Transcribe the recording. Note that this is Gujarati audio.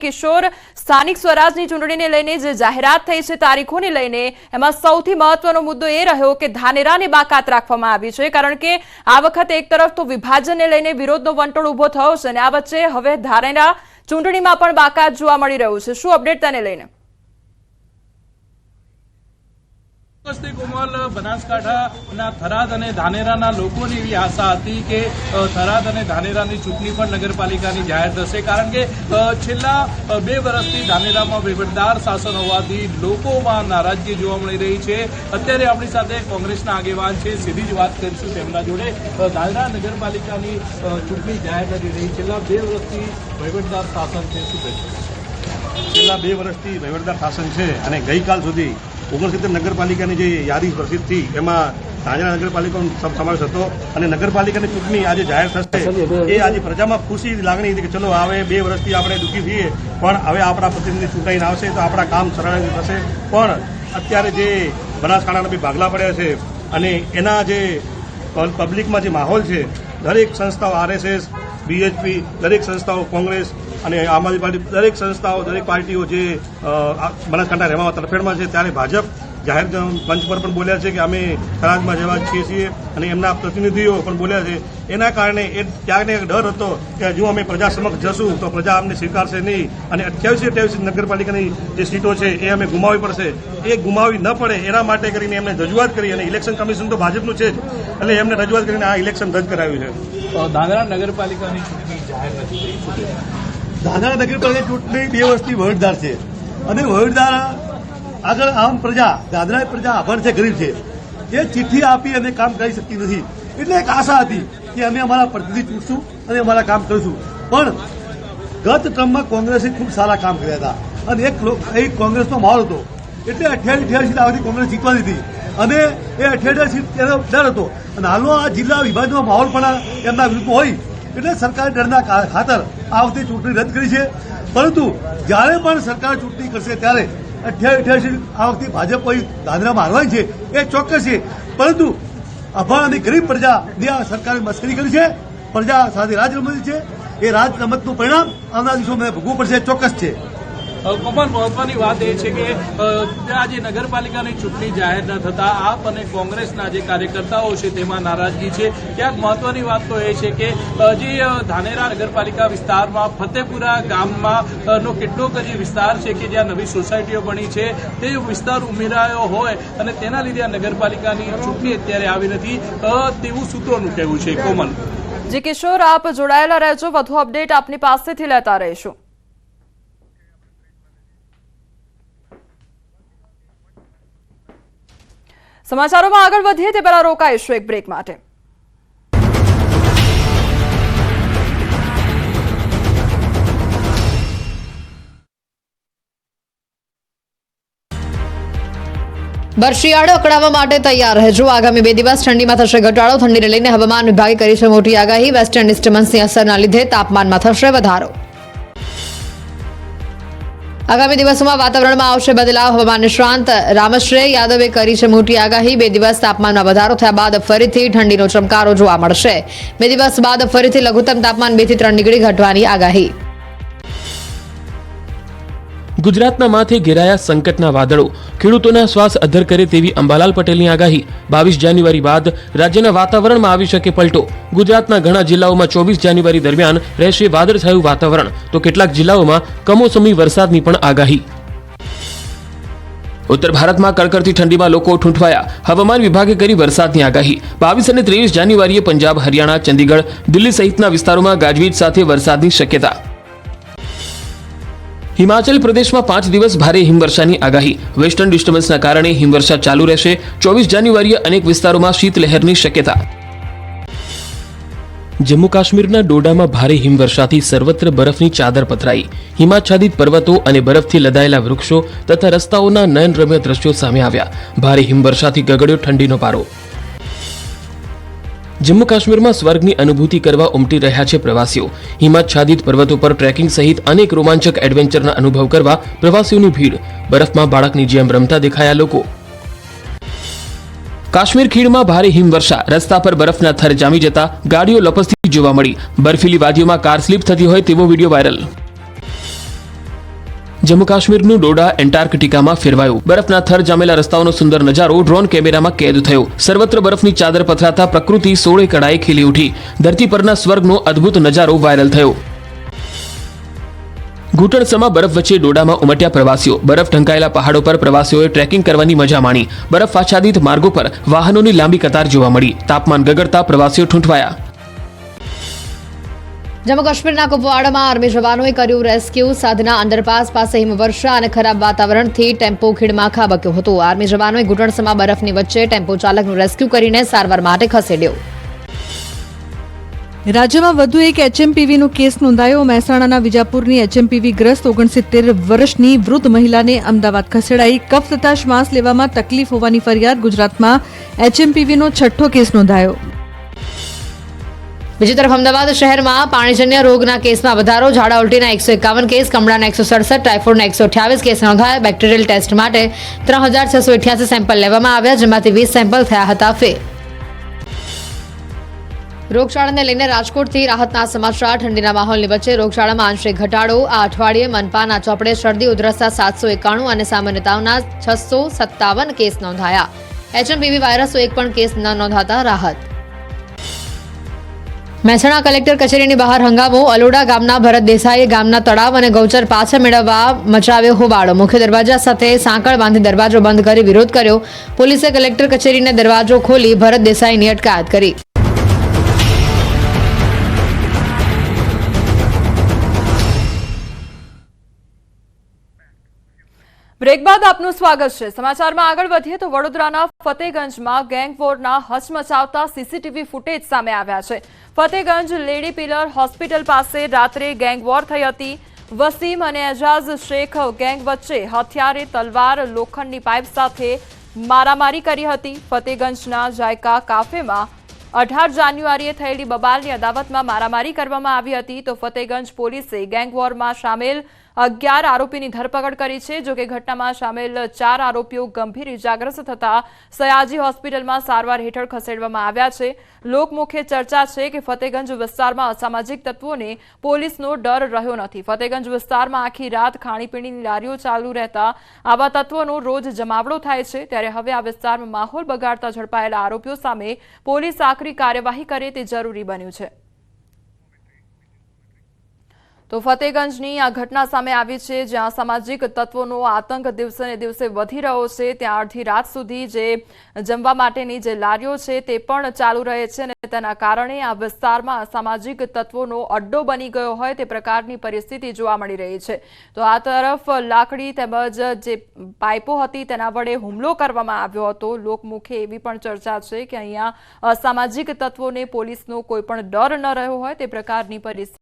કિશોર, સ્થાનિક સ્વરાજની ચૂંટણીને લઈને જે જાહેરાત થઈ છે તારીખોને લઈને, એમાં સૌથી મહત્વનો મુદ્દો એ રહ્યો કે ધાનેરાને બાકાત રાખવામાં આવી છે, કારણ કે આ વખતે એક તરફ તો વિભાજનને લઈને વિરોધનો વંટોળ ઉભો થયો છે અને આ વચ્ચે હવે ધાનેરા ચૂંટણીમાં પણ બાકાત જોવા મળી રહ્યું છે. શું અપડેટ તેને લઈને? કોમલ, બનાસકાંઠાના થરાદ અને ધાનેરાના લોકોની એવી આશા હતી કે થરાદ અને ધાનેરાની ચૂંટણી પણ નગરપાલિકાની જાહેર થશે, કારણ કે છેલ્લા 2 વર્ષથી ધાનેરામાં વહીવટદાર શાસન હોવાથી લોકોમાં નારાજગી જોવા મળી રહી છે. અત્યારે આપણી સાથે કોંગ્રેસના આગેવાન છે, સીધી જ વાત કરીશું તેમના જોડે. ધાનેરા નગરપાલિકાની ચૂંટણી જાહેર નથી રહી, છેલ્લા 2 વર્ષથી વહીવટદાર શાસન છે, શું કહેશો? છેલ્લા 2 વર્ષથી વહીવટદાર શાસન છે અને ગઈકાલ સુધી 69 નગરપાલિકાની જે યાદી પ્રસિદ્ધ થઈ એમાં ધાનેરા નગરપાલિકાનો સમાવેશ હતો અને નગરપાલિકાની ચૂંટણી આજે જાહેર થશે એ આજે પ્રજામાં ખુશી લાગણી હતી કે ચલો હવે 2 વર્ષથી આપણે દુઃખી થઈએ પણ હવે આપણા પ્રતિનિધિ ચૂંટાઈને આવશે તો આપણા કામ સરળ થશે. પણ અત્યારે જે બનાસકાંઠાના બી ભાગલા પડ્યા છે અને એના જે પબ્લિકમાં જે માહોલ છે, દરેક સંસ્થાઓ RSS, BHP, દરેક સંસ્થાઓ કોંગ્રેસ અને આમ આદમી પાર્ટી, દરેક સંસ્થાઓ દરેક પાર્ટીઓ જે બનાસકાંઠા રહેવામાં તરફેણમાં છે, ત્યારે ભાજપ જાહેર મંચ પર પણ બોલ્યા છે કે અમે થરાદમાં જવા છીએ અને એમના પ્રતિનિધિઓ પણ બોલ્યા છે. એના કારણે એ ક્યાંક ને ડર હતો કે જો અમે પ્રજા સમક્ષ જશું તો પ્રજા અમને સ્વીકારશે નહીં અને 28 નગરપાલિકાની જે સીટો છે એ અમે ગુમાવવી પડશે. એ ગુમાવવી ન પડે એના માટે કરીને એમને રજૂઆત કરી અને ઇલેક્શન કમિશન તો ભાજપનું છે જ, એટલે એમને રજૂઆત કરીને આ ઇલેક્શન રદ કરાવ્યું છે. ધાનેરા નગરપાલિકાની ચૂંટણી જાહેર નથી થઈ. ધાનેરા નગરપાલિકા ચૂંટણી 2 વર્ષથી વહીવટદાર છે અને વહીવટદાર આગળ આમ પ્રજા, ધાનેરા પ્રજા અભણ છે, ગરીબ છે, એ ચિઠ્ઠી આપી અને કામ કરી શકતી નથી. એટલે એક આશા હતી કે અમે અમારા પ્રતિનિધિ ચૂંટશું અને અમારા કામ કરીશું. પણ ગત ટર્મમાં કોંગ્રેસે ખૂબ સારા કામ કર્યા હતા અને એક કોંગ્રેસનો માહોલ હતો, એટલે 88 સીટ આવતી કોંગ્રેસ જીતવાની હતી અને એ 88 સીટ એનો ડર હતો. અને હાલનો આ જિલ્લા વિભાજનનો માહોલ પણ એમના વિરુદ્ધમાં હોય એટલે સરકારે ડરના ખાતર આ વખતે ચૂંટણી રદ કરી છે. પરંતુ જ્યારે પણ સરકાર ચૂંટણી કરશે ત્યારે 88 સીટ આ વખતે ભાજપ ધાનેરામાં હારવાની છે એ ચોક્કસ છે. પરંતુ અભણ અને ગરીબ પ્રજાની આ સરકારે મસ્કરી કરી છે, પ્રજા સાથે રાજ રમતી છે. એ રાજ રમતનું પરિણામ આવનારા દિવસોમાં ભોગવવું પડશે, ચોક્કસ છે. કોમલ, મહત્વની વાત એ છે કે આજે નગરપાલિકાની ચૂંટણી જાહેર ન થતા આપ અને કોંગ્રેસના જે કાર્યકર્તાઓ છે તેમાં નારાજગી છે. ક્યાંક મહત્વની વાત તો એ છે કે જે ધાનેરા નગરપાલિકા વિસ્તારમાં ફતેપુરા ગામમાં નો કેટલોક જે વિસ્તાર છે કે જ્યાં નવી સોસાયટીઓ બની છે તે વિસ્તાર ઉમેરાયો હોય અને તેના લીધે આ નગરપાલિકાની ચૂંટણી અત્યારે આવી નથી તેવું સૂત્રોનું કહેવું છે. કોમલ જી કિશોર, આપ જોડાયેલા રહેજો, વધુ અપડેટ આપની પાસેથી લેતા રહીશું. સમાચારોમાં આગળ વધીએ તે પહેલા રોકાઈશું એક બ્રેક માટે. બરશિયાળો અકળાવવા માટે તૈયાર રહેજો. આગામી 2 દિવસ ઠંડીમાં થશે ઘટાડો. ઠંડીને લઈને હવામાન વિભાગે કરી છે મોટી આગાહી. વેસ્ટર્ન ડિસ્ટર્બન્સની અસરના લીધે તાપમાનમાં થશે વધારો. આગામી દિવસોમાં વાતાવરણમાં આવશે બદલાવ. હવામાન નિષ્ણાંત રામશ્રેય યાદવે કરી છે મોટી આગાહી. 2 દિવસ તાપમાનમાં વધારો થયા બાદ ફરીથી ઠંડીનો ચમકારો જોવા મળશે. 2 દિવસ બાદ ફરીથી લઘુત્તમ તાપમાન 2 થી 3 ડિગ્રી ઘટવાની આગાહી. ગુજરાતના માથે ઘેરાયા સંકટના વાદળો, ખેડૂતોના શ્વાસ અધ્ધર કરે તેવી અંબાલાલ પટેલની આગાહી. 22 જાન્યુઆરી બાદ રાજ્યના વાતાવરણમાં આવી શકે પલટો. ગુજરાતના ઘણા જિલ્લાઓમાં 24 જાન્યુઆરી દરમિયાન રહેશે વાદળછાયું વાતાવરણ, તો કેટલાક જિલ્લાઓમાં કમોસમી વરસાદની પણ આગાહી. ઉત્તર ભારતમાં કડકડતી ઠંડીમાં લોકો ઠૂંઠવાયા. હવામાન વિભાગે કરી વરસાદની આગાહી. 22 અને 23 જાન્યુઆરીએ પંજાબ, હરિયાણા, ચંદીગઢ, દિલ્હી સહિતના વિસ્તારોમાં ગાજવીજ સાથે વરસાદની શક્યતા. હિમાચલ પ્રદેશમાં 5 દિવસ ભારે હિમવર્ષાની આગાહી. વેસ્ટર્ન ડિસ્ટર્બન્સના કારણે હિમવર્ષા ચાલુ રહેશે. 24 જાન્યુઆરીએ અનેક વિસ્તારોમાં શીતલહેરની શક્યતા. જમ્મુ કાશ્મીરના ડોડામાં ભારે હિમવર્ષાથી સર્વત્ર બરફની ચાદર પથરાઈ. હિમાચ્છાદિત પર્વતો અને બરફથી લદાયેલા વૃક્ષો તથા રસ્તાઓના નયનરમ્ય દ્રશ્યો સામે આવ્યા. ભારે હિમવર્ષાથી ગગડ્યો ઠંડીનો પારો. જમ્મુ કાશ્મીરમાં સ્વર્ગની અનુભૂતિ કરવા ઉમટી રહ્યા છે પ્રવાસીઓ. હિમાચ્છાદિત પર્વતો પર ટ્રેકિંગ સહિત અનેક રોમાંચક એડવેન્ચરના અનુભવ કરવા પ્રવાસીઓની ભીડ. બરફમાં બાળકની જેમ રમતા દેખાયા લોકો. કાશ્મીર ખીણમાં ભારે હિમવર્ષા, રસ્તા પર બરફના થર જામી જતા ગાડીઓ લપસતી જોવા મળી. બર્ફીલી વાદીઓમાં કાર સ્લીપ થતી હોય તેવો વિડીયો વાયરલ. જમ્મુ કાશ્મીરનું ડોડા એન્ટાર્કટિકામાં ફેરવાયું. બરફના થર જામેલા રસ્તાઓનો સુંદર નજારો ડ્રોન કેમેરામાં કેદ થયો. સર્વત્ર બરફની ચાદર પથરાતા પ્રકૃતિ સોળે કળાએ ખીલી ઉઠી. ધરતી પરના સ્વર્ગનો અદ્ભુત નજારો વાયરલ થયો. ઘૂંટણસમા બરફ વચ્ચે ડોડામાં ઉમટ્યા પ્રવાસીઓ. બરફ ઢંકાયેલા પહાડો પર પ્રવાસીઓએ ટ્રેકિંગ કરવાની મજા માણી. બરફ આચ્છાદિત માર્ગો પર વાહનોની લાંબી કતાર જોવા મળી. તાપમાન ગગડતા પ્રવાસીઓ ઠૂંઠવાયા. જમ્મુ કાશ્મીરના કુપવાડામાં આર્મી જવાનોએ કર્યું રેસ્ક્યુ. સાધના અંડરપાસ પાસે હિમવર્ષા અને ખરાબ વાતાવરણથી ટેમ્પો ખીણમાં ખાબક્યો હતો. આર્મી જવાનોએ ઘૂંટણસમા બરફની વચ્ચે ટેમ્પો ચાલકનું રેસ્ક્યુ કરીને સારવાર માટે ખસેડ્યો. રાજ્યમાં વધુ એક એચએમપીવીનો કેસ નોંધાયો. મહેસાણાના વિજાપુરની એચએમપીવી ગ્રસ્ત 69 વર્ષની વૃદ્ધ મહિલાને અમદાવાદ ખસેડાઈ. કફ તથા શ્વાસ લેવામાં તકલીફ હોવાની ફરિયાદ. ગુજરાતમાં એચએમપીવીનો 6થો કેસ નોંધાયો. બીજી તરફ અમદાવાદ શહેરમાં પાણીજન્ય રોગના કેસમાં વધારો. ઝાડા ઉલટીના 151 કેસ, કમળાના 167, ટાઇફોઇડના 128 કેસ નોંધાયા. બેક્ટેરિયલ ટેસ્ટ માટે 3688 સેમ્પલ લેવામાં આવ્યા, જેમાંથી 20 સેમ્પલ થયા હતા ફેલ. રોગચાળાને લઈને રાજકોટથી રાહતના સમાચાર. ઠંડીના માહોલની વચ્ચે રોગચાળામાં આંશિક ઘટાડો. આ અઠવાડિયે મનપાના ચોપડે શરદી ઉધરસના 791 અને સામાન્ય તાવના 657 કેસ નોંધાયા. એચએમપીવી વાયરસનો એક પણ કેસ ન નોંધાતા રાહત. મહેસાણા કલેક્ટર કચેરીની બહાર હંગામો. અલોડા ગામના ભરત દેસાઈએ ગામના તળાવ અને ગૌચર પાછા મેળવવા મચાવ્યો હોબાળો. મુખ્ય દરવાજા સાથે સાંકળ બાંધી દરવાજો બંધ કરી વિરોધ કર્યો. પોલીસે કલેક્ટર કચેરીને દરવાજો ખોલી ભરત દેસાઈની અટકાયત કરી. બ્રેક બાદ આપનું સ્વાગત છે. સમાચારમાં આગળ વધીએ તો વડોદરાના ફતેગંજમાં ગેંગવોરના હચમચાવતા સીસીટીવી ફૂટેજ સામે આવ્યા છે. ફતેગંજ લેડી પિલર હોસ્પિટલ પાસે રાત્રે ગેંગવોર થઈ હતી. વસીમ અને એજાઝ શેખ ગેંગ વચ્ચે હથિયારે, તલવાર, લોખંડની પાઇપ સાથે મારામારી કરી હતી. ફતેગંજના જાયકા કાફેમાં 18 જાન્યુઆરીએ થયેલી બબાલની અદાવતમાં મારામારી કરવામાં આવી હતી. તો ફતેગંજ પોલીસે ગેંગવોરમાં સામેલ 11 આરોપીની ધરપકડ કરી છે. જોકે ઘટનામાં સામેલ 4 આરોપીઓ ગંભીર ઇજાગ્રસ્ત થતા સયાજી હોસ્પિટલમાં સારવાર હેઠળ ખસેડવામાં આવ્યા છે. લોકમુખે ચર્ચા છે કે ફતેગંજ વિસ્તારમાં અસામાજિક તત્વોને પોલીસનો ડર રહ્યો નથી. ફતેગંજ વિસ્તારમાં આખી રાત ખાણીપીણીની લારીઓ ચાલુ રહેતા આવા તત્વોનો રોજ જમાવડો થાય છે. ત્યારે હવે આ વિસ્તારમાં માહોલ બગાડતા ઝડપાયેલા આરોપીઓ સામે પોલીસ આકરી કાર્યવાહી કરે તે જરૂરી બન્યું છે. તો ફતેગંજની આ ઘટના સામે આવી છે, જ્યાં સામાજિક તત્વોનો આતંક દિવસે ને દિવસે વધી રહ્યો છે. ત્યાં અડધી રાત સુધી જે જમવા માટેની જે લારીઓ છે તે પણ ચાલુ રહે છે અને તેના કારણે આ વિસ્તારમાં સામાજિક તત્વોનો અડ્ડો બની ગયો હોય તે પ્રકારની પરિસ્થિતિ જોવા મળી રહી છે. તો આ તરફ લાકડી તેમજ જે પાઇપો હતી તેના વડે હુમલો કરવામાં આવ્યો હતો. લોકમુખે એવી પણ ચર્ચા છે કે અહીંયા અસામાજિક તત્વોને પોલીસનો કોઈ પણ ડર ન રહ્યો હોય તે પ્રકારની પરિસ્થિતિ